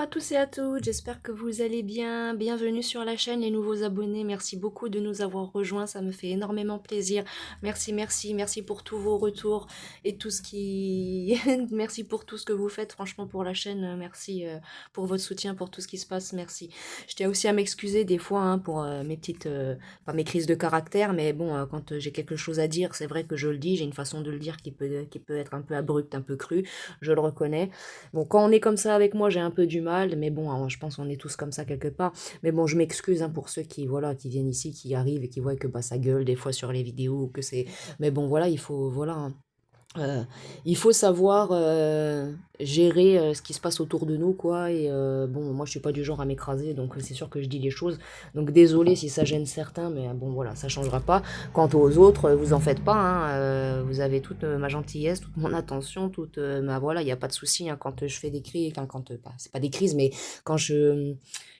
à tous et à toutes, j'espère que vous allez bien. Bienvenue sur la chaîne, les nouveaux abonnés. Merci beaucoup de nous avoir rejoints, ça me fait énormément plaisir. Merci, merci, merci pour tous vos retours et tout ce qui... merci pour tout ce que vous faites, franchement, pour la chaîne. Merci pour votre soutien, pour tout ce qui se passe, merci. Je tiens aussi à m'excuser des fois pour mes petites... pas mes crises de caractère, mais bon, quand j'ai quelque chose à dire, c'est vrai que je le dis. J'ai une façon de le dire qui peut être un peu abrupte, un peu crue, je le reconnais. Bon, quand on est comme ça avec moi, j'ai un peu du mal, mais bon, je pense qu'on est tous comme ça quelque part. Mais bon, je m'excuse pour ceux qui, voilà, qui viennent ici, qui arrivent et qui voient que bah, ça gueule des fois sur les vidéos, que c'est... Mais bon, voilà, il faut, voilà, il faut savoir gérer ce qui se passe autour de nous, quoi. Et bon, moi, je suis pas du genre à m'écraser, donc c'est sûr que je dis les choses. Donc désolé si ça gêne certains, mais bon, voilà, ça changera pas. Quant aux autres, vous en faites pas, vous avez toute ma gentillesse, toute mon attention, toute voilà, il y a pas de souci quand je fais des crises, enfin, c'est pas des crises, mais quand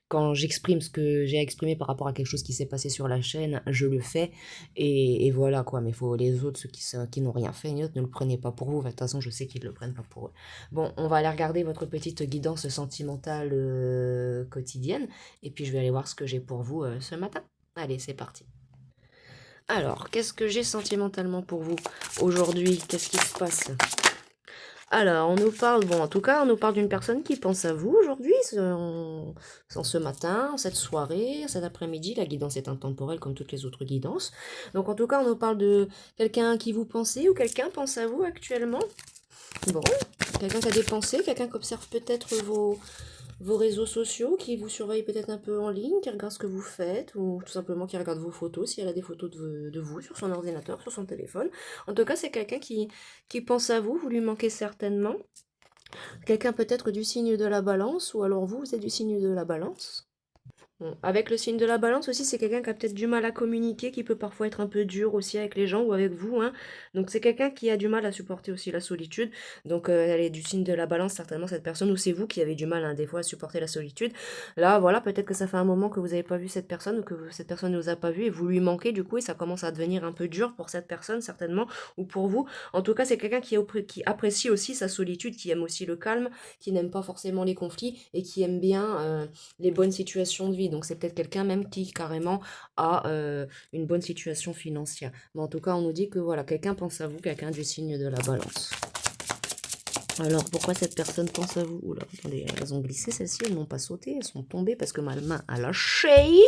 quand j'exprime ce que j'ai à exprimer par rapport à quelque chose qui s'est passé sur la chaîne, je le fais. Et voilà quoi, mais faut les autres, ceux qui n'ont rien fait, ne le prenez pas pour vous. De toute façon, je sais qu'ils ne le prennent pas pour eux. Bon, on va aller regarder votre petite guidance sentimentale quotidienne. Et puis je vais aller voir ce que j'ai pour vous ce matin. Allez, c'est parti. Alors, qu'est-ce que j'ai sentimentalement pour vous aujourd'hui? Qu'est-ce qui se passe? Alors, on nous parle, bon, en tout cas, on nous parle d'une personne qui pense à vous aujourd'hui, ce matin, cette soirée, cet après-midi. La guidance est intemporelle comme toutes les autres guidances. Donc, en tout cas, on nous parle de quelqu'un qui vous pensez ou quelqu'un pense à vous actuellement. Bon, quelqu'un qui a des pensées, quelqu'un qui observe peut-être vos réseaux sociaux, qui vous surveille peut-être un peu en ligne, qui regarde ce que vous faites, ou tout simplement qui regarde vos photos, si elle a des photos de vous sur son ordinateur, sur son téléphone. En tout cas, c'est quelqu'un qui pense à vous, vous lui manquez certainement. Quelqu'un peut-être du signe de la balance, ou alors vous, vous êtes du signe de la balance. Bon, avec le signe de la balance aussi, c'est quelqu'un qui a peut-être du mal à communiquer, qui peut parfois être un peu dur aussi avec les gens ou avec vous, hein. Donc c'est quelqu'un qui a du mal à supporter aussi la solitude. Donc elle est du signe de la balance, certainement cette personne, ou c'est vous qui avez du mal des fois à supporter la solitude. Là, voilà, peut-être que ça fait un moment que vous n'avez pas vu cette personne ou que cette personne ne vous a pas vu et vous lui manquez du coup et ça commence à devenir un peu dur pour cette personne certainement ou pour vous. En tout cas, c'est quelqu'un qui apprécie aussi sa solitude, qui aime aussi le calme, qui n'aime pas forcément les conflits et qui aime bien les bonnes situations de vie. Donc c'est peut-être quelqu'un même qui carrément a une bonne situation financière. Mais en tout cas, on nous dit que voilà, quelqu'un pense à vous, quelqu'un du signe de la balance. Alors pourquoi cette personne pense à vous? Oula, attendez, elles ont glissé celles-ci, elles n'ont pas sauté, elles sont tombées parce que ma main a lâché.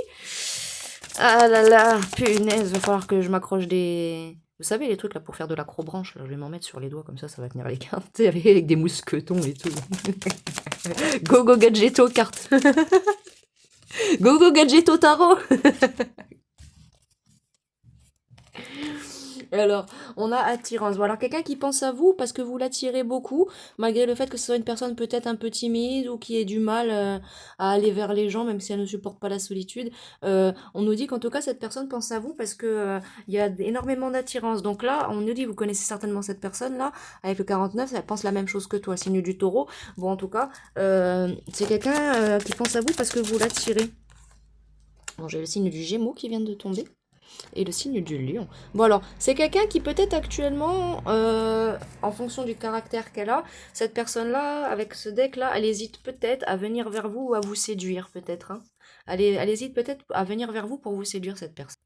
Ah là là, punaise, va falloir que je m'accroche des... Vous savez les trucs là pour faire de l'acrobranche, là, je vais m'en mettre sur les doigts comme ça va tenir les cartes avec des mousquetons et tout. Go go gadgeto carte. Go go gadgeto tarot. Alors, on a attirance. Bon, alors, quelqu'un qui pense à vous parce que vous l'attirez beaucoup, malgré le fait que ce soit une personne peut-être un peu timide ou qui ait du mal à aller vers les gens, même si elle ne supporte pas la solitude. On nous dit qu'en tout cas, cette personne pense à vous parce que il y a énormément d'attirance. Donc là, on nous dit, vous connaissez certainement cette personne-là, avec le 49, elle pense la même chose que toi, signe du taureau. Bon, en tout cas, c'est quelqu'un qui pense à vous parce que vous l'attirez. Bon, j'ai le signe du Gémeaux qui vient de tomber et le signe du lion. Bon alors, c'est quelqu'un qui peut-être actuellement, en fonction du caractère qu'elle a, cette personne-là, avec ce deck-là, elle hésite peut-être à venir vers vous ou à vous séduire peut-être. Hein. Elle hésite peut-être à venir vers vous pour vous séduire cette personne.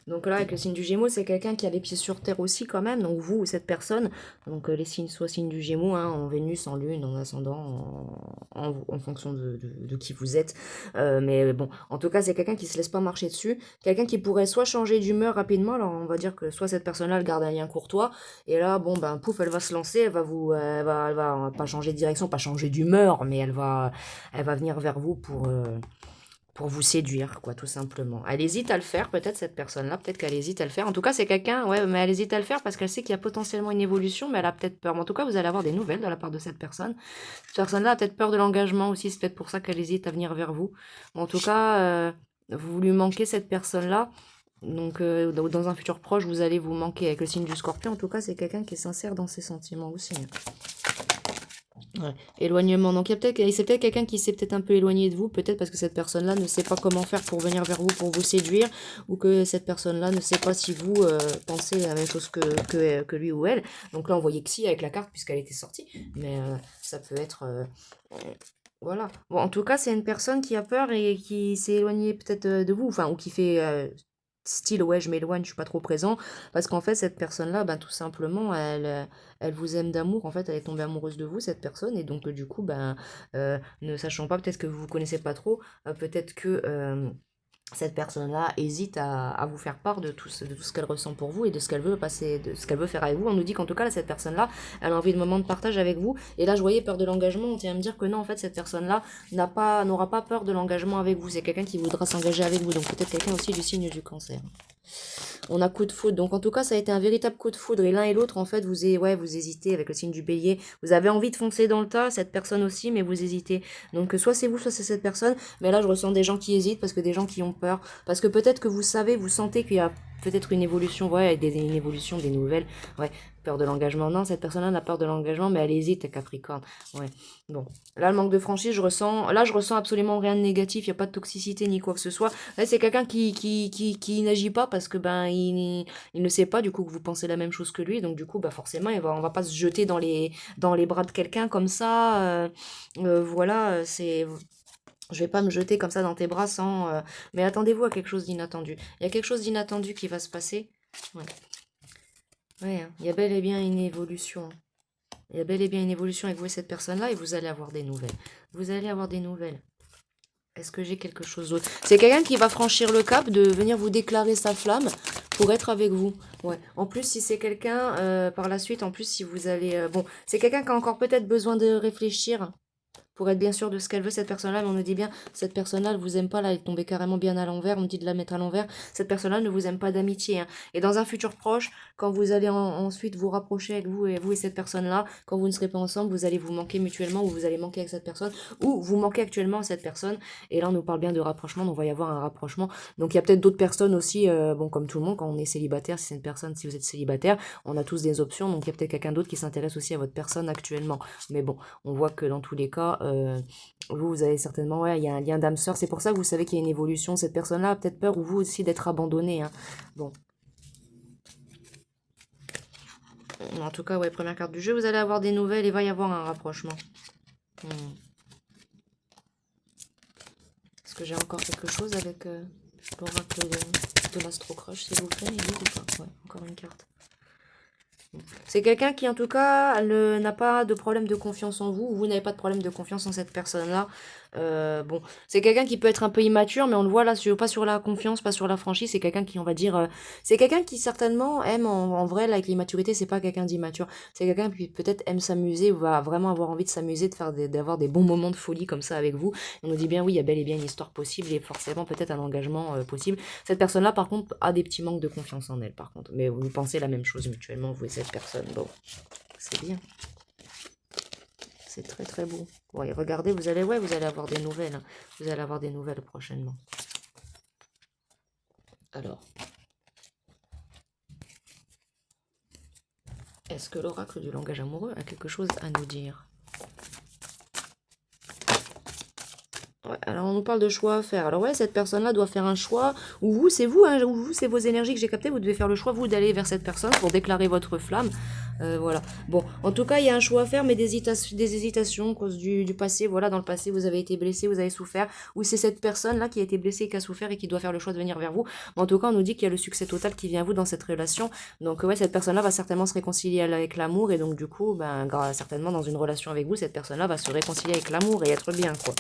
Donc là, avec le signe du Gémeaux, c'est quelqu'un qui a les pieds sur terre aussi quand même, donc vous ou cette personne. Donc les signes, soit signe du Gémeaux, en Vénus, en Lune, en ascendant, en fonction de qui vous êtes. Mais bon, en tout cas, c'est quelqu'un qui se laisse pas marcher dessus. Quelqu'un qui pourrait soit changer d'humeur rapidement, alors on va dire que soit cette personne-là, elle garde un lien courtois, et là, bon, ben, pouf, elle va se lancer, elle va pas changer de direction, pas changer d'humeur, mais elle va venir vers vous pour vous séduire, quoi, tout simplement. Elle hésite à le faire, peut-être, cette personne-là, peut-être qu'elle hésite à le faire. En tout cas, c'est quelqu'un, ouais, mais elle hésite à le faire parce qu'elle sait qu'il y a potentiellement une évolution, mais elle a peut-être peur. Mais en tout cas, vous allez avoir des nouvelles de la part de cette personne. Cette personne-là a peut-être peur de l'engagement aussi, c'est peut-être pour ça qu'elle hésite à venir vers vous. En tout cas, vous lui manquez cette personne-là. Donc, dans un futur proche, vous allez vous manquer avec le signe du Scorpion. En tout cas, c'est quelqu'un qui est sincère dans ses sentiments aussi. Ouais. Éloignement. Donc, c'est peut-être quelqu'un qui s'est peut-être un peu éloigné de vous, peut-être parce que cette personne-là ne sait pas comment faire pour venir vers vous, pour vous séduire, ou que cette personne-là ne sait pas si vous pensez la même chose que lui ou elle. Donc là, on voyait que si avec la carte, puisqu'elle était sortie, mais ça peut être Voilà. Bon, en tout cas, c'est une personne qui a peur et qui s'est éloignée peut-être de vous, enfin, ou qui fait style, ouais, je m'éloigne, je suis pas trop présent, parce qu'en fait, cette personne-là, ben, tout simplement, elle vous aime d'amour, en fait, elle est tombée amoureuse de vous, cette personne, et donc, du coup, ben, ne sachant pas, peut-être que vous vous connaissez pas trop, peut-être que cette personne-là hésite à vous faire part de tout ce qu'elle ressent pour vous et de ce qu'elle veut passer, de ce qu'elle veut faire avec vous. On nous dit qu'en tout cas, là, cette personne-là, elle a envie de moments de partage avec vous. Et là, je voyais peur de l'engagement. On tient à me dire que non, en fait, cette personne-là n'aura pas peur de l'engagement avec vous. C'est quelqu'un qui voudra s'engager avec vous. Donc peut-être quelqu'un aussi du signe du cancer. On a coup de foudre. Donc en tout cas, ça a été un véritable coup de foudre. Et l'un et l'autre, en fait, vous hésitez avec le signe du bélier. Vous avez envie de foncer dans le tas, cette personne aussi, mais vous hésitez. Donc soit c'est vous, soit c'est cette personne. Mais là, je ressens des gens qui hésitent parce que des gens qui ont peur. Parce que peut-être que vous savez, vous sentez qu'il y a peut-être une évolution, ouais, une évolution, des nouvelles. Ouais, peur de l'engagement. Non, cette personne-là n'a peur de l'engagement, mais elle hésite, Capricorne. Ouais. Bon. Là, le manque de franchise, je ressens absolument rien de négatif. Il n'y a pas de toxicité ni quoi que ce soit. Là, c'est quelqu'un qui n'agit pas parce que ben il ne sait pas du coup que vous pensez la même chose que lui. Donc du coup, bah forcément, on va pas se jeter dans les bras de quelqu'un comme ça. Voilà, je vais pas me jeter comme ça dans tes bras sans. Mais attendez-vous à quelque chose d'inattendu. Il y a quelque chose d'inattendu qui va se passer. Ouais, ouais, hein. Il y a bel et bien une évolution. Il y a bel et bien une évolution avec vous et cette personne-là et vous allez avoir des nouvelles. Vous allez avoir des nouvelles. Est-ce que j'ai quelque chose d'autre? C'est quelqu'un qui va franchir le cap de venir vous déclarer sa flamme pour être avec vous. Ouais. En plus, si c'est quelqu'un, par la suite, en plus, si vous allez... bon, c'est quelqu'un qui a encore peut-être besoin de réfléchir pour être bien sûr de ce qu'elle veut, cette personne-là, mais on nous dit bien, cette personne-là, elle vous aime pas, là, elle est tombée carrément bien à l'envers, on me dit de la mettre à l'envers, cette personne-là ne vous aime pas d'amitié, hein. Et dans un futur proche, quand vous allez ensuite vous rapprocher avec vous et cette personne-là, quand vous ne serez pas ensemble, vous allez vous manquer mutuellement, ou vous allez manquer avec cette personne, ou vous manquez actuellement à cette personne, et là on nous parle bien de rapprochement, donc il va y avoir un rapprochement, donc il y a peut-être d'autres personnes aussi, bon comme tout le monde, quand on est célibataire, si c'est une personne, si vous êtes célibataire, on a tous des options, donc il y a peut-être quelqu'un d'autre qui s'intéresse aussi à votre personne actuellement, mais bon, on voit que dans tous les cas, vous avez certainement, ouais, il y a un lien d'âme sœur. C'est pour ça que vous savez qu'il y a une évolution. Cette personne-là a peut-être peur, ou vous aussi, d'être abandonné, hein. Bon, en tout cas, ouais, première carte du jeu, vous allez avoir des nouvelles et va y avoir un rapprochement. Hmm. Est-ce que j'ai encore quelque chose avec l'oracle de l'Astro Crush, s'il vous plaît, il est ou pas? Ouais, encore une carte. C'est quelqu'un qui, en tout cas, n'a pas de problème de confiance en vous, ou vous n'avez pas de problème de confiance en cette personne-là. Bon, c'est quelqu'un qui peut être un peu immature, mais on le voit là, pas sur la confiance, pas sur la franchise. C'est quelqu'un qui, on va dire, c'est quelqu'un qui certainement aime, en vrai, là, avec l'immaturité, c'est pas quelqu'un d'immature. C'est quelqu'un qui peut-être aime s'amuser, ou va vraiment avoir envie de s'amuser, d'avoir des bons moments de folie comme ça avec vous. On nous dit bien, oui, il y a bel et bien une histoire possible, et forcément peut-être un engagement possible. Cette personne-là, par contre, a des petits manques de confiance en elle, par contre. Mais vous pensez la même chose mutuellement, vous et cette personne. Bon, c'est bien. C'est très très beau. Ouais, regardez, ouais, vous allez avoir des nouvelles, hein. Vous allez avoir des nouvelles prochainement. Alors, est-ce que l'oracle du langage amoureux a quelque chose à nous dire? Ouais, alors on nous parle de choix à faire. Alors ouais, cette personne-là doit faire un choix. Ou vous, c'est vous, hein, ou vous, c'est vos énergies que j'ai captées. Vous devez faire le choix, vous, d'aller vers cette personne pour déclarer votre flamme. Voilà. Bon, en tout cas, il y a un choix à faire, mais des hésitations à cause du passé. Voilà, dans le passé, vous avez été blessé, vous avez souffert. Ou c'est cette personne-là qui a été blessée, qui a souffert et qui doit faire le choix de venir vers vous. Mais en tout cas, on nous dit qu'il y a le succès total qui vient à vous dans cette relation. Donc ouais, cette personne-là va certainement se réconcilier avec l'amour. Et donc du coup, ben, certainement dans une relation avec vous, cette personne-là va se réconcilier avec l'amour et être bien, quoi.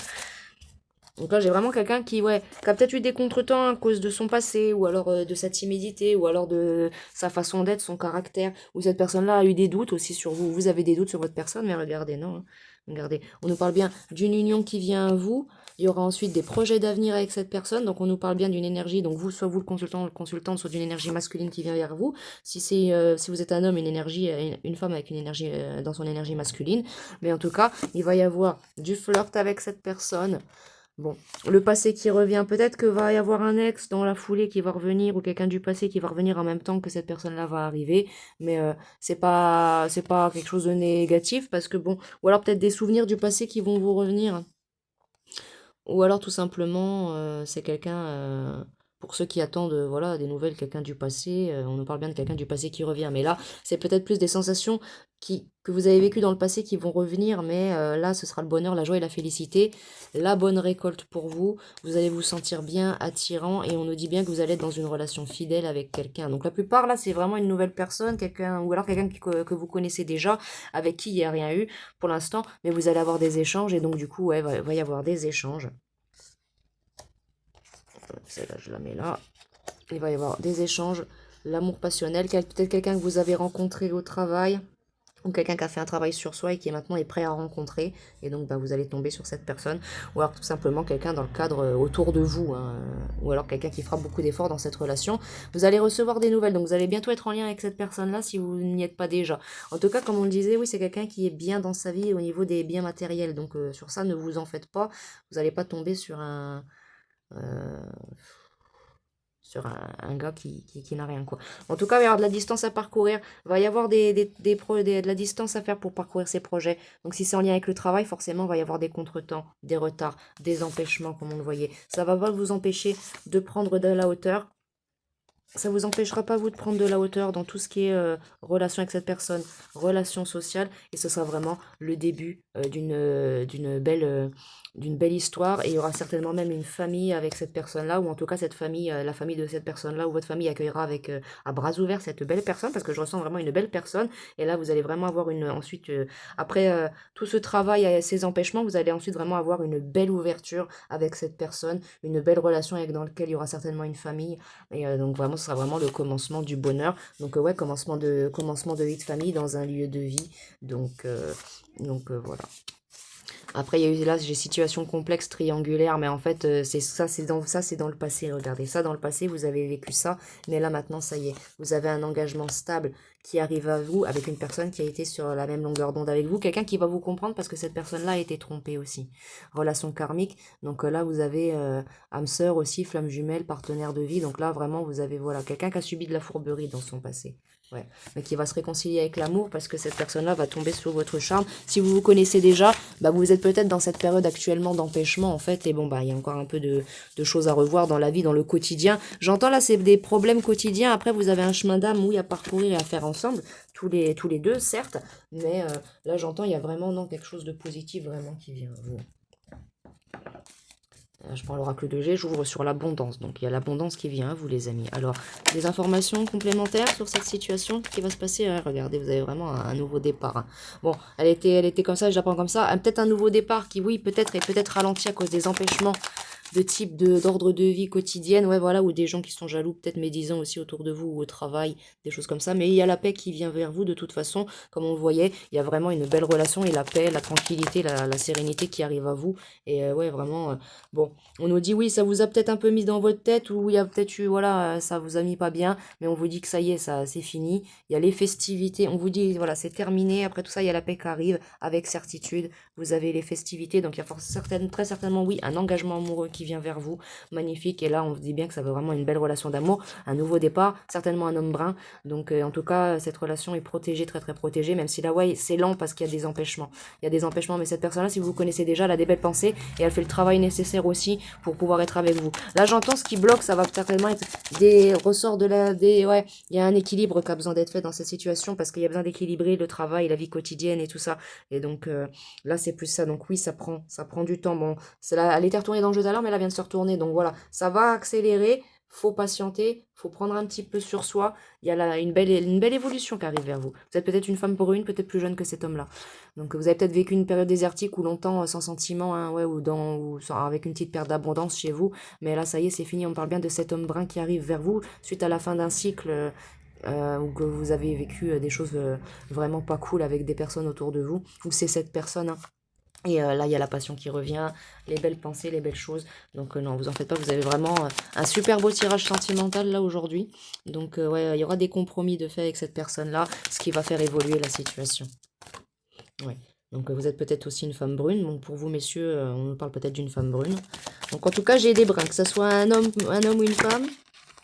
Donc là, j'ai vraiment quelqu'un qui a peut-être eu des contretemps à cause de son passé, ou alors de sa timidité, ou alors de sa façon d'être, son caractère, ou cette personne-là a eu des doutes aussi sur vous. Vous avez des doutes sur votre personne, mais regardez, non, hein. Regardez, on nous parle bien d'une union qui vient à vous. Il y aura ensuite des projets d'avenir avec cette personne, donc on nous parle bien d'une énergie, donc vous, soit vous le consultant ou le consultante, soit d'une énergie masculine qui vient vers vous. Si vous êtes un homme, une énergie, une femme avec une énergie dans son énergie masculine. Mais en tout cas, il va y avoir du flirt avec cette personne. Bon, le passé qui revient, peut-être que va y avoir un ex dans la foulée qui va revenir ou quelqu'un du passé qui va revenir en même temps que cette personne-là va arriver, mais c'est pas quelque chose de négatif parce que bon, ou alors peut-être des souvenirs du passé qui vont vous revenir, ou alors tout simplement c'est quelqu'un pour ceux qui attendent voilà, des nouvelles, quelqu'un du passé, on nous parle bien de quelqu'un du passé qui revient. Mais là, c'est peut-être plus des sensations que vous avez vécues dans le passé qui vont revenir, mais là, ce sera le bonheur, la joie et la félicité, la bonne récolte pour vous. Vous allez vous sentir bien, attirant, et on nous dit bien que vous allez être dans une relation fidèle avec quelqu'un. Donc la plupart, là, c'est vraiment une nouvelle personne, quelqu'un, ou alors quelqu'un que vous connaissez déjà, avec qui il n'y a rien eu pour l'instant, mais vous allez avoir des échanges, et donc du coup, ouais, va y avoir des échanges. Celle-là, je la mets là. Il va y avoir des échanges, l'amour passionnel, peut-être quelqu'un que vous avez rencontré au travail, ou quelqu'un qui a fait un travail sur soi et qui maintenant est prêt à rencontrer, et donc bah, vous allez tomber sur cette personne, ou alors tout simplement quelqu'un dans le cadre autour de vous, hein, ou alors quelqu'un qui fera beaucoup d'efforts dans cette relation. Vous allez recevoir des nouvelles, donc vous allez bientôt être en lien avec cette personne-là si vous n'y êtes pas déjà. En tout cas, comme on le disait, oui, c'est quelqu'un qui est bien dans sa vie au niveau des biens matériels, donc sur ça, ne vous en faites pas, vous n'allez pas tomber sur euh, un gars qui n'a rien, quoi. En tout cas, il va y avoir de la distance à parcourir, il va y avoir de la distance à faire pour parcourir ces projets. Donc si c'est en lien avec le travail, forcément, il va y avoir des contretemps, des retards, des empêchements, comme on le voyait. Ça va pas vous empêcher de prendre de la hauteur. Ça vous empêchera pas, vous, de prendre de la hauteur dans tout ce qui est relation avec cette personne, relation sociale, et ce sera vraiment le début d'une belle histoire, et il y aura certainement même une famille avec cette personne-là, ou en tout cas cette famille, la famille de cette personne-là, ou votre famille accueillera avec à bras ouverts cette belle personne, parce que je ressens vraiment une belle personne, et là vous allez vraiment avoir ensuite, après tout ce travail et ces empêchements, vous allez ensuite vraiment avoir une belle ouverture avec cette personne, une belle relation dans laquelle il y aura certainement une famille, et donc vraiment, ce sera vraiment le commencement du bonheur. Donc ouais, commencement de vie de famille dans un lieu de vie. Donc voilà. Après, il y a eu là, j'ai situation complexe triangulaire, mais en fait, c'est dans le passé. Regardez, ça dans le passé, vous avez vécu ça, mais là maintenant, ça y est, vous avez un engagement stable qui arrive à vous avec une personne qui a été sur la même longueur d'onde avec vous, quelqu'un qui va vous comprendre parce que cette personne-là a été trompée aussi. Relation karmique, donc là, vous avez âme sœur aussi, flamme jumelle, partenaire de vie. Donc là, vraiment, vous avez voilà quelqu'un qui a subi de la fourberie dans son passé. Ouais, mais qui va se réconcilier avec l'amour parce que cette personne-là va tomber sous votre charme. Si vous vous connaissez déjà, bah vous êtes peut-être dans cette période actuellement d'empêchement en fait, et bon bah il y a encore un peu de choses à revoir dans la vie, dans le quotidien. J'entends là, c'est des problèmes quotidiens. Après, vous avez un chemin d'âme, oui, à parcourir et à faire ensemble, tous les deux, certes, mais là j'entends, il y a vraiment non, quelque chose de positif vraiment qui vient à vous. Je prends l'oracle de G, j'ouvre sur l'abondance. Donc il y a l'abondance qui vient, vous les amis. Alors, des informations complémentaires sur cette situation qui va se passer. Regardez, vous avez vraiment un nouveau départ. Hein. Bon, elle était comme ça, je la prends comme ça. Peut-être un nouveau départ qui, oui, peut-être est peut-être ralenti à cause des empêchements de type d'ordre de vie quotidienne, ouais voilà, ou des gens qui sont jaloux, peut-être médisants aussi autour de vous ou au travail, des choses comme ça, mais il y a la paix qui vient vers vous de toute façon, comme on le voyait, il y a vraiment une belle relation et la paix, la tranquillité, la sérénité qui arrive à vous, et ouais vraiment, bon, on nous dit oui, ça vous a peut-être un peu mis dans votre tête, ou il y a peut-être eu, voilà, ça vous a mis pas bien, mais on vous dit que ça y est, ça c'est fini, il y a les festivités, on vous dit, voilà, c'est terminé, après tout ça, il y a la paix qui arrive, avec certitude, vous avez les festivités, donc il y a très certainement, oui, un engagement amoureux qui vient vers vous, magnifique, et là on vous dit bien que ça veut vraiment une belle relation d'amour, un nouveau départ, certainement un homme brun, donc en tout cas cette relation est protégée, très très protégée, même si là ouais c'est lent parce qu'il y a des empêchements, mais cette personne là, si vous vous connaissez déjà, elle a des belles pensées, et elle fait le travail nécessaire aussi pour pouvoir être avec vous. Là j'entends ce qui bloque, ça va certainement être des ressorts ouais, il y a un équilibre qui a besoin d'être fait dans cette situation, parce qu'il y a besoin d'équilibrer le travail, la vie quotidienne et tout ça, et donc là c'est plus ça, donc oui ça prend du temps, bon, elle était retournée dans le jeu d'alors, mais elle vient de se retourner, donc voilà, ça va accélérer, faut patienter, faut prendre un petit peu sur soi, il y a là une belle évolution qui arrive vers vous. Vous êtes peut-être une femme brune, peut-être plus jeune que cet homme-là, donc vous avez peut-être vécu une période désertique ou longtemps sans sentiment, hein, ouais, avec une petite perte d'abondance chez vous, mais là ça y est, c'est fini, on parle bien de cet homme brun qui arrive vers vous, suite à la fin d'un cycle, ou que vous avez vécu des choses vraiment pas cool avec des personnes autour de vous, ou c'est cette personne, hein. Et là, il y a la passion qui revient, les belles pensées, les belles choses. Donc non, vous en faites pas, vous avez vraiment un super beau tirage sentimental là aujourd'hui. Donc ouais, il y aura des compromis de fait avec cette personne-là, ce qui va faire évoluer la situation. Ouais. Donc vous êtes peut-être aussi une femme brune. Donc pour vous, messieurs, on nous parle peut-être d'une femme brune. Donc en tout cas, j'ai des bruns, que ce soit un homme ou une femme.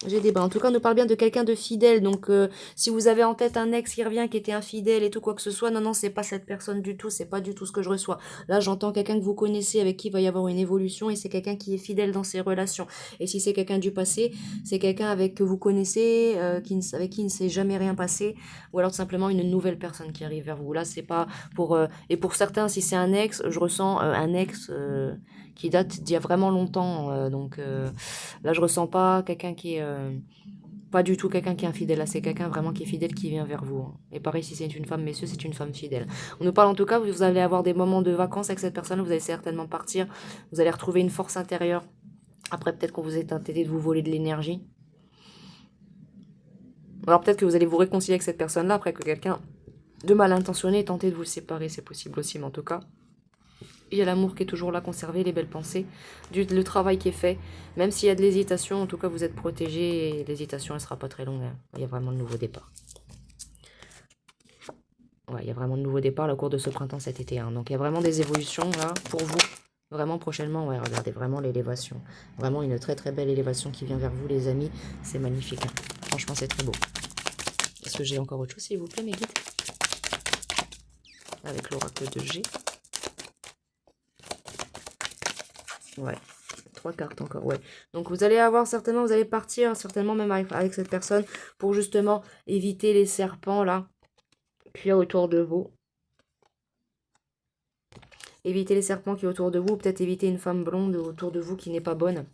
J'ai des bras. En tout cas, on nous parle bien de quelqu'un de fidèle. Donc, si vous avez en tête un ex qui revient, qui était infidèle et tout, quoi que ce soit, non, non, c'est pas cette personne du tout. C'est pas du tout ce que je reçois. Là, j'entends quelqu'un que vous connaissez, avec qui il va y avoir une évolution, et c'est quelqu'un qui est fidèle dans ses relations. Et si c'est quelqu'un du passé, c'est quelqu'un avec que vous connaissez, avec qui il ne s'est jamais rien passé, ou alors tout simplement une nouvelle personne qui arrive vers vous. Là, c'est pas pour. Et pour certains, si c'est un ex, je ressens un ex qui date d'il y a vraiment longtemps. Là, je ressens pas quelqu'un qui est pas du tout quelqu'un qui est infidèle. Là, c'est quelqu'un vraiment qui est fidèle qui vient vers vous, hein. Et pareil, si c'est une femme, messieurs, c'est une femme fidèle. On nous parle en tout cas, vous allez avoir des moments de vacances avec cette personne, vous allez certainement partir, vous allez retrouver une force intérieure. Après, peut-être qu'on vous est tenté de vous voler de l'énergie. Alors peut-être que vous allez vous réconcilier avec cette personne-là après que quelqu'un de mal intentionné ait tenté de vous séparer, c'est possible aussi, mais en tout cas, il y a l'amour qui est toujours là, conservé, les belles pensées, le travail qui est fait. Même s'il y a de l'hésitation, en tout cas, vous êtes protégé et l'hésitation, elle sera pas très longue, hein. Il y a vraiment de nouveaux départs. Ouais, il y a vraiment de nouveaux départs au cours de ce printemps cet été, hein. Donc il y a vraiment des évolutions là pour vous. Vraiment prochainement, ouais, regardez vraiment l'élévation. Vraiment une très très belle élévation qui vient vers vous, les amis. C'est magnifique, hein. Franchement, c'est très beau. Est-ce que j'ai encore autre chose, s'il vous plaît, mes guides? Avec l'oracle de G. Ouais. 3 cartes encore, ouais. Donc vous allez avoir certainement, vous allez partir certainement même avec cette personne pour justement éviter les serpents là qui est autour de vous. Éviter les serpents qui est autour de vous, peut-être éviter une femme blonde autour de vous qui n'est pas bonne.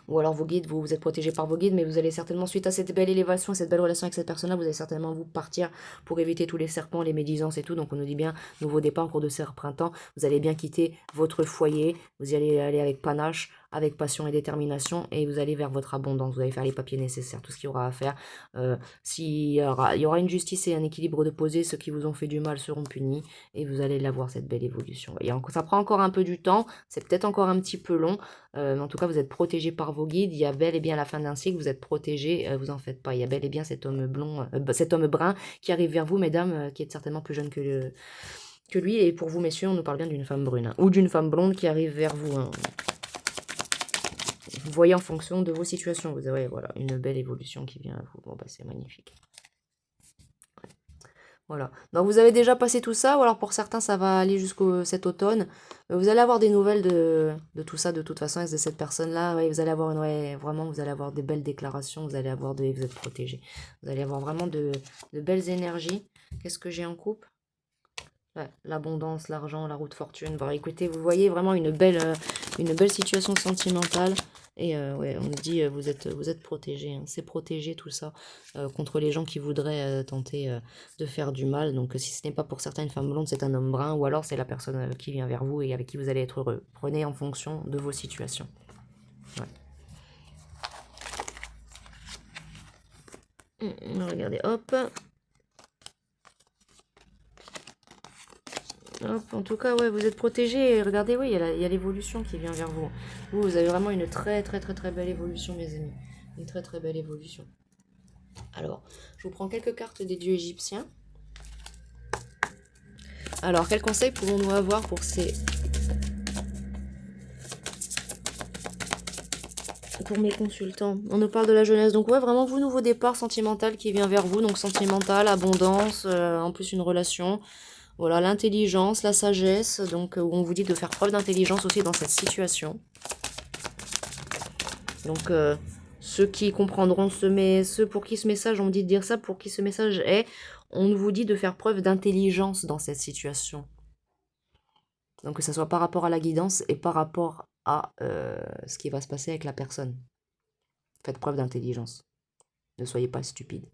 Ou alors vos guides, vous êtes protégé par vos guides, mais vous allez certainement, suite à cette belle élévation, cette belle relation avec cette personne-là, vous allez certainement vous partir pour éviter tous les serpents, les médisances et tout. Donc on nous dit bien, nouveau départ en cours de ce printemps, vous allez bien quitter votre foyer, vous y allez aller avec panache, avec passion et détermination, et vous allez vers votre abondance, vous allez faire les papiers nécessaires, tout ce qu'il y aura à faire. Il y aura une justice et un équilibre de posé, ceux qui vous ont fait du mal seront punis, et vous allez l'avoir, cette belle évolution. Et ça prend encore un peu du temps, c'est peut-être encore un petit peu long, mais en tout cas, vous êtes protégé par vos guides. Il y a bel et bien à la fin d'un cycle, vous êtes protégé. Vous en faites pas. Il y a bel et bien cet homme blond, cet homme brun qui arrive vers vous, mesdames, qui est certainement plus jeune que lui. Et pour vous, messieurs, on nous parle bien d'une femme brune, hein, ou d'une femme blonde qui arrive vers vous, hein. Vous voyez en fonction de vos situations. Vous avez voilà, une belle évolution qui vient à vous. Bon, bah, c'est magnifique. Voilà. Donc vous avez déjà passé tout ça, ou alors pour certains ça va aller jusqu'au cet automne. Vous allez avoir des nouvelles de tout ça de toute façon, et de cette personne-là. Ouais, vous allez avoir vraiment, vous allez avoir des belles déclarations, vous allez avoir vous êtes protégés. Vous allez avoir vraiment de belles énergies. Qu'est-ce que j'ai en coupe? Ouais, l'abondance, l'argent, la route fortune. Bon, écoutez, vous voyez vraiment une belle situation sentimentale. Et ouais, on nous dit, vous êtes protégé, hein. C'est protégé tout ça contre les gens qui voudraient tenter de faire du mal. Donc si ce n'est pas pour certains une femme blonde, c'est un homme brun. Ou alors c'est la personne qui vient vers vous et avec qui vous allez être heureux. Prenez en fonction de vos situations. Ouais. Regardez, hop. Hop, en tout cas, ouais, vous êtes protégés. Regardez, oui, il y a l'évolution qui vient vers vous. Vous avez vraiment une très, très, très, très belle évolution, mes amis. Une très, très belle évolution. Alors, je vous prends quelques cartes des dieux égyptiens. Alors, quels conseils pouvons-nous avoir pour mes consultants? On nous parle de la jeunesse. Donc, ouais, vraiment, vous, nouveau départ sentimental qui vient vers vous. Donc, sentimental, abondance, en plus une relation. Voilà, l'intelligence, la sagesse, donc où on vous dit de faire preuve d'intelligence aussi dans cette situation. Donc, ceux qui comprendront ceux pour qui ce message, on me dit de dire ça, pour qui ce message est, on vous dit de faire preuve d'intelligence dans cette situation. Donc, que ce soit par rapport à la guidance et par rapport à ce qui va se passer avec la personne. Faites preuve d'intelligence. Ne soyez pas stupide.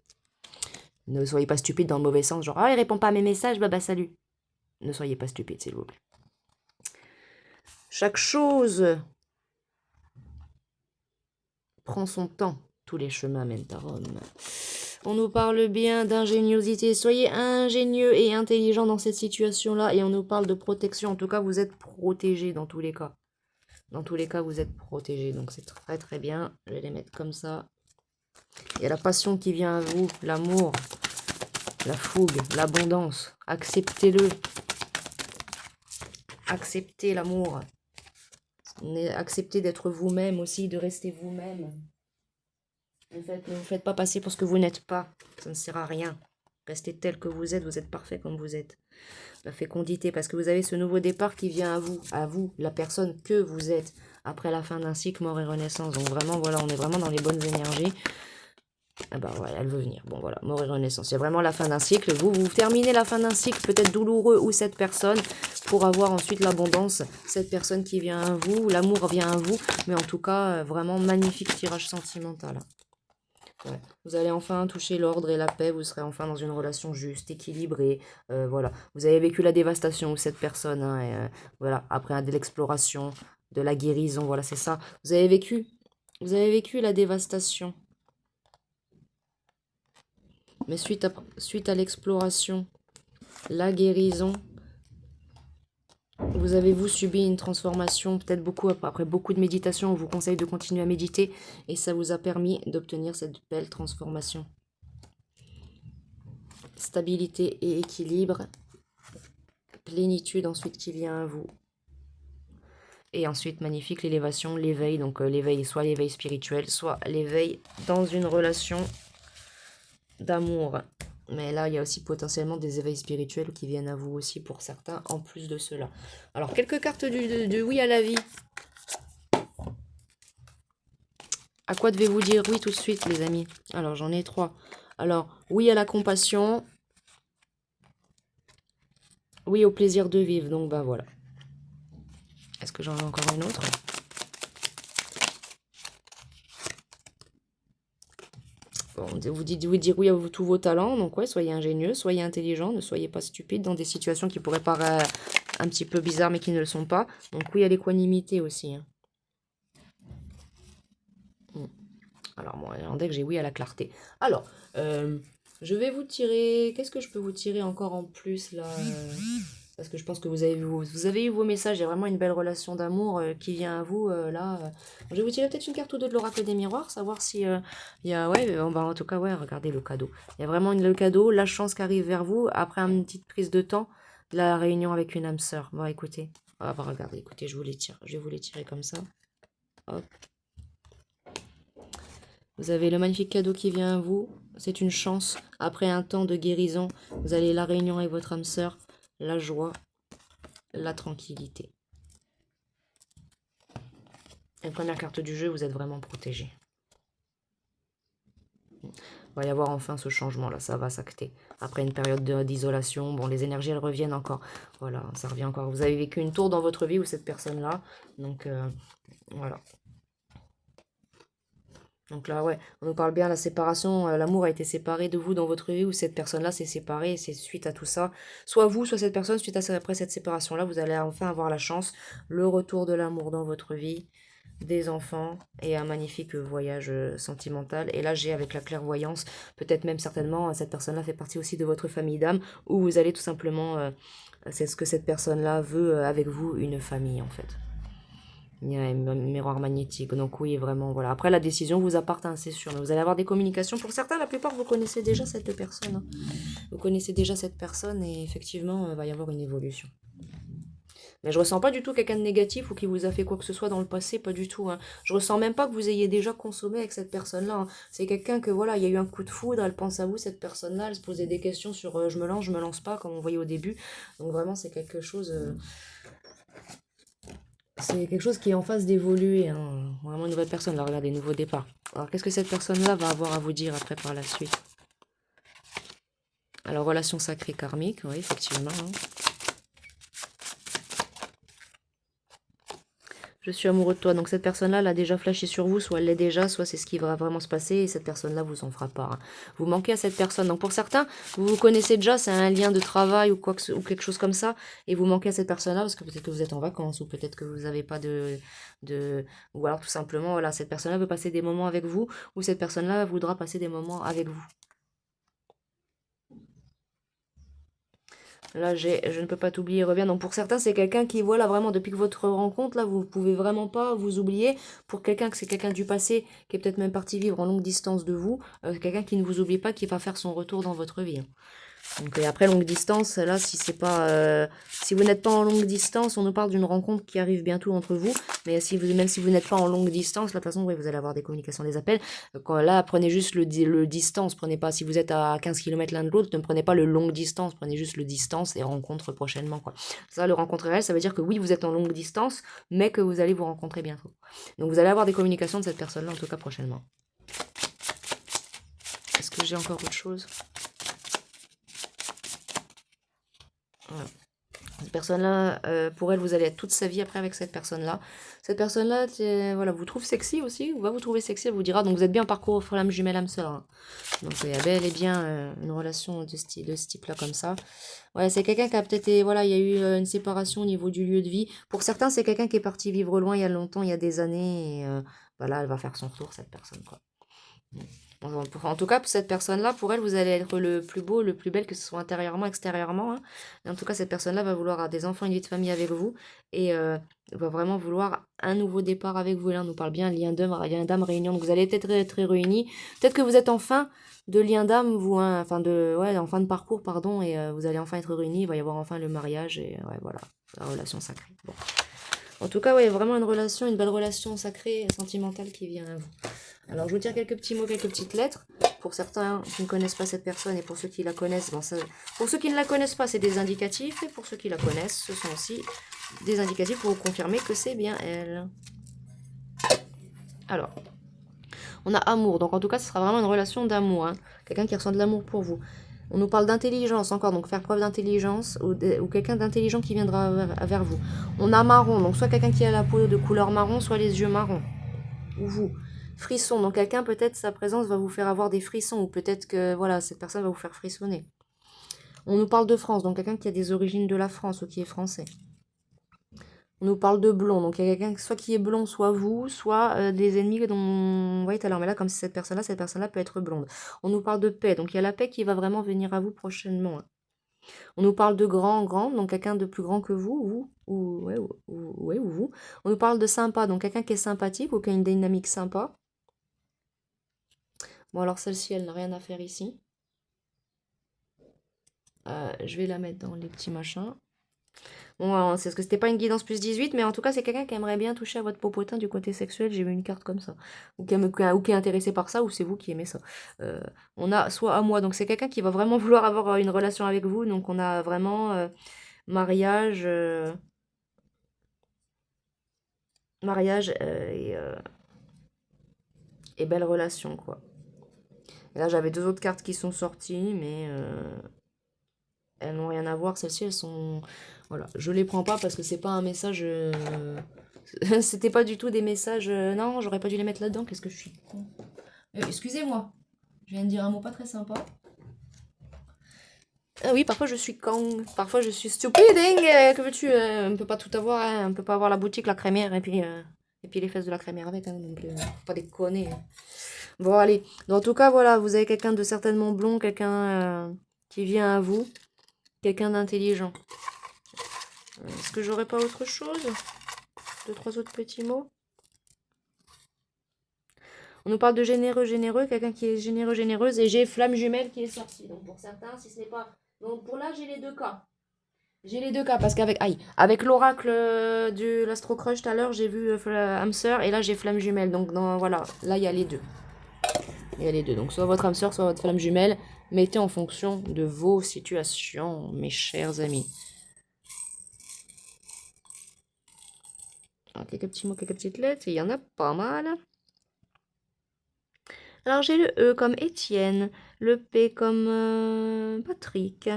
Ne soyez pas stupide dans le mauvais sens, genre, ah, il répond pas à mes messages, bah salut. Ne soyez pas stupide, s'il vous plaît. Chaque chose prend son temps. Tous les chemins mènent à Rome. On nous parle bien d'ingéniosité. Soyez ingénieux et intelligent dans cette situation-là. Et on nous parle de protection. En tout cas, vous êtes protégés dans tous les cas. Dans tous les cas, vous êtes protégés. Donc, c'est très, très bien. Je vais les mettre comme ça. Il y a la passion qui vient à vous. L'amour. La fougue. L'abondance. Acceptez-le. Acceptez l'amour. Acceptez d'être vous-même aussi. De rester vous-même. Ne vous faites pas passer pour ce que vous n'êtes pas. Ça ne sert à rien. Restez tel que vous êtes parfait comme vous êtes. La fécondité, parce que vous avez ce nouveau départ qui vient à vous, la personne que vous êtes, après la fin d'un cycle, mort et renaissance. Donc vraiment, voilà, on est vraiment dans les bonnes énergies. Ah bah ouais, elle veut venir. Bon voilà, mort et renaissance. C'est vraiment la fin d'un cycle. Vous terminez la fin d'un cycle, peut-être douloureux, ou cette personne, pour avoir ensuite l'abondance. Cette personne qui vient à vous, l'amour vient à vous. Mais en tout cas, vraiment magnifique tirage sentimental. Ouais. Vous allez enfin toucher l'ordre et la paix, vous serez enfin dans une relation juste, équilibrée, voilà. Vous avez vécu la dévastation ou cette personne, hein, et, voilà, après de l'exploration, de la guérison, voilà, c'est ça. Vous avez vécu la dévastation, mais suite à l'exploration, la guérison, vous avez subi une transformation, peut-être beaucoup, après beaucoup de méditation, on vous conseille de continuer à méditer, et ça vous a permis d'obtenir cette belle transformation. Stabilité et équilibre, plénitude ensuite qui vient à vous. Et ensuite, magnifique, l'élévation, l'éveil. Donc l'éveil, soit l'éveil spirituel, soit l'éveil dans une relation d'amour. Mais là, il y a aussi potentiellement des éveils spirituels qui viennent à vous aussi pour certains, en plus de cela. Alors, quelques cartes du oui à la vie. À quoi devez-vous dire oui tout de suite, les amis? Alors, j'en ai 3. Alors, oui à la compassion. Oui au plaisir de vivre. Donc, bah voilà. Est-ce que j'en ai encore une autre? Bon, vous dire oui à tous vos talents. Donc, ouais, soyez ingénieux, soyez intelligent, ne soyez pas stupide dans des situations qui pourraient paraître un petit peu bizarres, mais qui ne le sont pas. Donc, oui à l'équanimité aussi. Hein. Alors, moi, en deck, j'ai oui à la clarté. Alors, je vais vous tirer... Qu'est-ce que je peux vous tirer encore en plus, là parce que je pense que vous avez eu vos messages. Il y a vraiment une belle relation d'amour qui vient à vous, là. Je vais vous tirer peut-être une carte ou deux de l'oracle des miroirs, savoir si... il y a... Ouais, bah, en tout cas, ouais, regardez le cadeau. Il y a vraiment le cadeau, la chance qui arrive vers vous, après une petite prise de temps, la réunion avec une âme sœur. Bon, écoutez. Ah, bah, regardez, écoutez, je vous les tire. Je vais vous les tirer comme ça. Hop. Vous avez le magnifique cadeau qui vient à vous. C'est une chance. Après un temps de guérison, vous allez la réunion avec votre âme sœur, la joie, la tranquillité. Et première carte du jeu, vous êtes vraiment protégé. Il va y avoir enfin ce changement-là, ça va s'acter. Après une période d'isolation, bon, les énergies, elles reviennent encore. Voilà, ça revient encore. Vous avez vécu une tour dans votre vie ou cette personne-là. Donc, voilà. Donc là, ouais, on nous parle bien de la séparation. L'amour a été séparé de vous dans votre vie ou cette personne-là s'est séparée. Et c'est suite à tout ça. Soit vous, soit cette personne, après cette séparation-là, vous allez enfin avoir la chance. Le retour de l'amour dans votre vie, des enfants et un magnifique voyage sentimental. Et là, j'ai avec la clairvoyance, peut-être même certainement, cette personne-là fait partie aussi de votre famille d'âme où vous allez tout simplement, c'est ce que cette personne-là veut avec vous, une famille en fait. Il y a un miroir magnétique. Donc oui, vraiment, voilà. Après, la décision vous appartient, c'est sûr. Mais vous allez avoir des communications. Pour certains, la plupart, vous connaissez déjà cette personne. Hein. Vous connaissez déjà cette personne et effectivement, il va y avoir une évolution. Mais je ressens pas du tout quelqu'un de négatif ou qui vous a fait quoi que ce soit dans le passé, pas du tout. Hein. Je ressens même pas que vous ayez déjà consommé avec cette personne-là. Hein. C'est quelqu'un que, voilà, il y a eu un coup de foudre, elle pense à vous, cette personne-là, elle se posait des questions sur je me lance pas, comme on voyait au début. Donc vraiment, c'est quelque chose... c'est quelque chose qui est en phase d'évoluer, hein. Vraiment une nouvelle personne, là, regardez, nouveau départ. Alors, qu'est-ce que cette personne-là va avoir à vous dire après par la suite? Alors, relation sacrée karmique, oui, effectivement. Hein. Je suis amoureux de toi. Donc, cette personne-là, elle a déjà flashé sur vous, soit elle l'est déjà, soit c'est ce qui va vraiment se passer, et cette personne-là vous en fera part. Hein. Vous manquez à cette personne. Donc, pour certains, vous vous connaissez déjà, c'est un lien de travail ou ou quelque chose comme ça, et vous manquez à cette personne-là parce que peut-être que vous êtes en vacances, ou peut-être que vous n'avez pas ou alors tout simplement, voilà, cette personne-là veut passer des moments avec vous, ou cette personne-là voudra passer des moments avec vous. Là, je ne peux pas t'oublier, reviens. Donc pour certains, c'est quelqu'un qui, voilà, vraiment, depuis que votre rencontre, là, vous pouvez vraiment pas vous oublier. Pour quelqu'un que c'est quelqu'un du passé, qui est peut-être même parti vivre en longue distance de vous, quelqu'un qui ne vous oublie pas, qui va faire son retour dans votre vie. Donc, et après, longue distance, là, si c'est pas, si vous n'êtes pas en longue distance, on nous parle d'une rencontre qui arrive bientôt entre vous. Mais si vous, même si vous n'êtes pas en longue distance, là, de toute façon, oui, vous allez avoir des communications, des appels. Là, prenez juste le distance. Prenez pas, si vous êtes à 15 km l'un de l'autre, ne prenez pas le longue distance. Prenez juste le distance et rencontre prochainement, quoi. Ça, le rencontre réel, ça veut dire que oui, vous êtes en longue distance, mais que vous allez vous rencontrer bientôt. Donc, vous allez avoir des communications de cette personne-là, en tout cas prochainement. Est-ce que j'ai encore autre chose? Voilà. Cette personne-là, pour elle, vous allez être toute sa vie après avec cette personne-là. Cette personne-là, voilà, vous trouve sexy aussi, ou va vous trouver sexy, elle vous dira. Donc vous êtes bien en parcours flamme jumelle âme sœur. Hein. Donc il y a bel et bien une relation de ce type-là comme ça. Ouais, c'est quelqu'un qui a peut-être, voilà, il y a eu une séparation au niveau du lieu de vie. Pour certains, c'est quelqu'un qui est parti vivre loin il y a longtemps, il y a des années. Et voilà, elle va faire son retour, cette personne, quoi. En tout cas, pour cette personne-là, pour elle, vous allez être le plus beau, le plus belle, que ce soit intérieurement, extérieurement. Hein. Et en tout cas, cette personne-là va vouloir avoir des enfants, une vie de famille avec vous. Et va vraiment vouloir un nouveau départ avec vous. Là, on nous parle bien lien d'âme, réunion. Donc, vous allez être très, très réunis. Peut-être que vous êtes en fin de lien d'âme, vous, hein, en fin de parcours, pardon. Et vous allez enfin être réunis. Il va y avoir enfin le mariage. Et ouais, voilà, la relation sacrée. Bon. En tout cas, ouais, vraiment une belle relation sacrée, sentimentale qui vient à vous. Alors, je vous tire quelques petits mots, quelques petites lettres. Pour certains qui ne connaissent pas cette personne et pour ceux qui la connaissent, pour ceux qui ne la connaissent pas, c'est des indicatifs. Et pour ceux qui la connaissent, ce sont aussi des indicatifs pour vous confirmer que c'est bien elle. Alors, on a amour. Donc, en tout cas, ce sera vraiment une relation d'amour. Hein. Quelqu'un qui ressent de l'amour pour vous. On nous parle d'intelligence encore, donc faire preuve d'intelligence ou quelqu'un d'intelligent qui viendra vers vous. On a marron, donc soit quelqu'un qui a la peau de couleur marron, soit les yeux marrons. Ou vous. Frisson, donc quelqu'un, peut-être sa présence va vous faire avoir des frissons, ou peut-être que voilà, cette personne va vous faire frissonner. On nous parle de France, donc quelqu'un qui a des origines de la France ou qui est français. On nous parle de blond, donc il y a quelqu'un soit qui est blond, soit vous, soit des ennemis dont on voyait tout à l'heure. Mais là, comme c'est cette personne-là peut être blonde. On nous parle de paix, donc il y a la paix qui va vraiment venir à vous prochainement. Hein. On nous parle de grand, donc quelqu'un de plus grand que vous, ou vous. On nous parle de sympa, donc quelqu'un qui est sympathique ou qui a une dynamique sympa. Bon, alors celle-ci, elle n'a rien à faire ici. Je vais la mettre dans les petits machins. Bon, c'est parce que c'était pas une guidance plus 18, mais en tout cas, c'est quelqu'un qui aimerait bien toucher à votre popotin du côté sexuel. J'ai vu une carte comme ça. Ou qui est intéressé par ça, ou c'est vous qui aimez ça. On a soit à moi, donc c'est quelqu'un qui va vraiment vouloir avoir une relation avec vous. Donc on a vraiment mariage, et belle relation, quoi. Et là, j'avais deux autres cartes qui sont sorties, mais elles n'ont rien à voir. Celles-ci, elles sont... Voilà, je les prends pas parce que c'est pas un message... C'était pas du tout des messages... Non, j'aurais pas dû les mettre là-dedans. Qu'est-ce que je suis con. Excusez-moi. Je viens de dire un mot pas très sympa. Ah oui, parfois je suis con. Parfois je suis stupiding. Que veux-tu on peut pas tout avoir. Hein. On peut pas avoir la boutique, la crémière et puis les fesses de la crémière avec. Hein, donc, faut pas déconner. Hein. Bon, allez. En tout cas, voilà, vous avez quelqu'un de certainement blond, quelqu'un qui vient à vous. Quelqu'un d'intelligent. Est-ce que j'aurais pas autre chose? Deux, trois autres petits mots. On nous parle de généreux, quelqu'un qui est généreux, généreuse, et j'ai flamme jumelle qui est sortie. Donc pour certains, si ce n'est pas... Donc pour là, j'ai les deux cas. J'ai les deux cas, parce qu'avec avec l'oracle de l'Astro Crush tout à l'heure, j'ai vu âme sœur, et là j'ai flamme jumelle. Donc voilà, là il y a les deux. Il y a les deux. Donc soit votre âme sœur, soit votre flamme jumelle. Mettez en fonction de vos situations, mes chers amis. Alors, quelques petits mots, quelques petites lettres, il y en a pas mal. Alors j'ai le E comme Étienne, le P comme Patrick,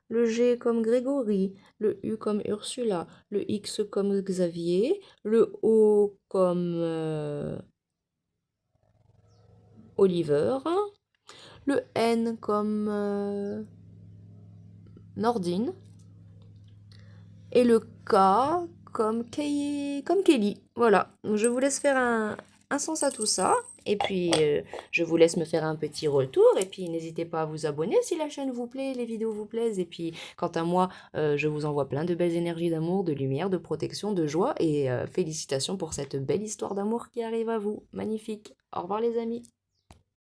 le G comme Grégory, le U comme Ursula, le X comme Xavier, le O comme Oliver, le N comme Nordine, et le K comme Kelly. Voilà, donc je vous laisse faire un sens à tout ça. Et puis, je vous laisse me faire un petit retour. Et puis, n'hésitez pas à vous abonner si la chaîne vous plaît, les vidéos vous plaisent. Et puis, quant à moi, je vous envoie plein de belles énergies d'amour, de lumière, de protection, de joie. Et félicitations pour cette belle histoire d'amour qui arrive à vous. Magnifique. Au revoir les amis.